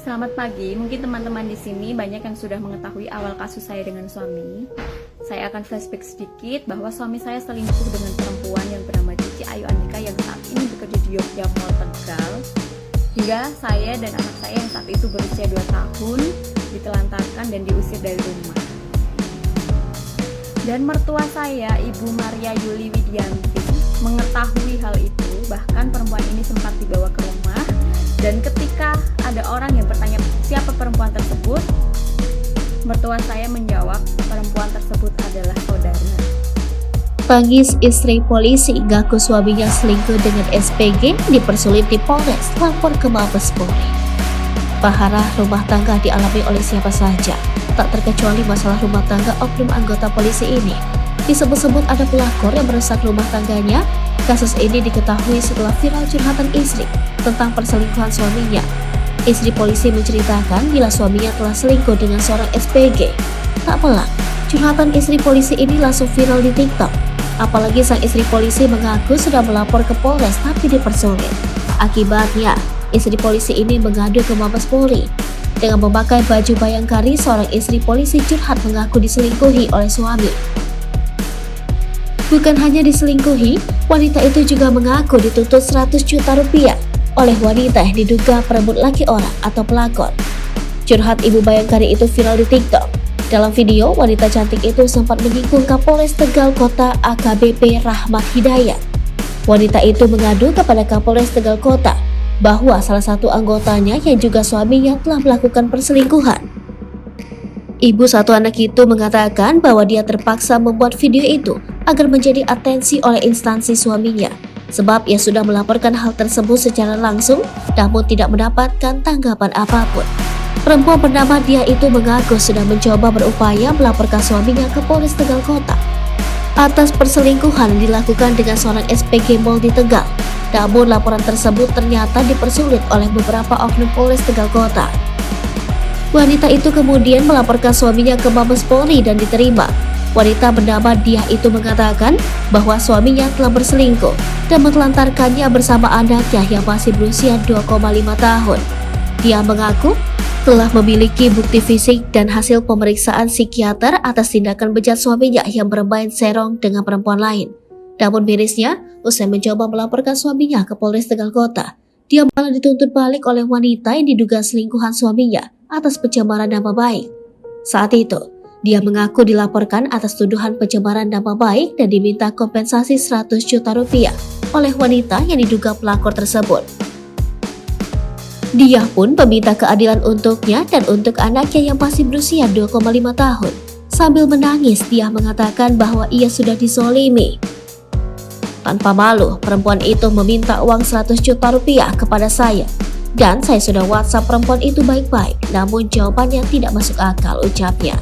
Selamat pagi. Mungkin teman-teman di sini banyak yang sudah mengetahui awal kasus saya dengan suami. Saya akan flashback sedikit bahwa suami saya selingkuh dengan perempuan yang bernama Cici Ayu Andika yang saat ini bekerja di Yogya Mall Tegal. Hingga saya dan anak saya yang saat itu berusia 2 tahun ditelantarkan dan diusir dari rumah. Dan mertua saya, Ibu Maria Yuli Widianti, mengetahui hal itu. Bahkan perempuan ini sempat dibawa ke rumah. Dan ketika ada orang yang bertanya siapa perempuan tersebut, mertua saya menjawab perempuan tersebut adalah saudara. Tangis istri polisi ngaku suaminya selingkuh dengan SPG dipersulit di Polres, lapor ke Mabes Polri. Bahara rumah tangga dialami oleh siapa saja, tak terkecuali masalah rumah tangga oknum anggota polisi ini. Disebut-sebut ada pelakor yang merusak rumah tangganya. Kasus ini diketahui setelah viral curhatan istri tentang perselingkuhan suaminya. Istri polisi menceritakan bila suaminya telah selingkuh dengan seorang SPG. Tak pelak, curhatan istri polisi ini langsung viral di TikTok. Apalagi sang istri polisi mengaku sudah melapor ke Polres tapi dipersulit. Akibatnya, istri polisi ini mengadu ke Mabes Polri. Dengan memakai baju bayangkari, seorang istri polisi curhat mengaku diselingkuhi oleh suami. Bukan hanya diselingkuhi, wanita itu juga mengaku dituntut 100 juta rupiah oleh wanita yang diduga perebut laki orang atau pelakor. Curhat Ibu Bayangkari itu viral di TikTok. Dalam video, wanita cantik itu sempat menyinggung Kapolres Tegal Kota AKBP Rahmat Hidayat. Wanita itu mengadu kepada Kapolres Tegal Kota bahwa salah satu anggotanya yang juga suaminya telah melakukan perselingkuhan. Ibu satu anak itu mengatakan bahwa dia terpaksa membuat video itu agar menjadi atensi oleh instansi suaminya, sebab ia sudah melaporkan hal tersebut secara langsung namun tidak mendapatkan tanggapan apapun. Perempuan bernama Dia itu mengaku sudah mencoba berupaya melaporkan suaminya ke Polres Tegal Kota atas perselingkuhan yang dilakukan dengan seorang SPG Mall di Tegal. Namun laporan tersebut ternyata dipersulit oleh beberapa oknum Polres Tegal Kota. Wanita itu kemudian melaporkan suaminya ke Mabes Polri dan diterima. Wanita bernama Dia itu mengatakan bahwa suaminya telah berselingkuh dan menelantarkannya bersama anaknya yang masih berusia 2,5 tahun. Dia mengaku telah memiliki bukti fisik dan hasil pemeriksaan psikiater atas tindakan bejat suaminya yang bermain serong dengan perempuan lain. Namun mirisnya, usai mencoba melaporkan suaminya ke Polres Tegal Kota, dia malah dituntut balik oleh wanita yang diduga selingkuhan suaminya atas pencemaran nama baik. Saat itu, dia mengaku dilaporkan atas tuduhan pencemaran nama baik dan diminta kompensasi 100 juta rupiah oleh wanita yang diduga pelakor tersebut. Dia pun meminta keadilan untuknya dan untuk anaknya yang masih berusia 2,5 tahun. Sambil menangis, dia mengatakan bahwa ia sudah dizolimi. Tanpa malu, perempuan itu meminta uang 100 juta rupiah kepada saya. Dan saya sudah WhatsApp perempuan itu baik-baik, namun jawabannya tidak masuk akal, ucapnya.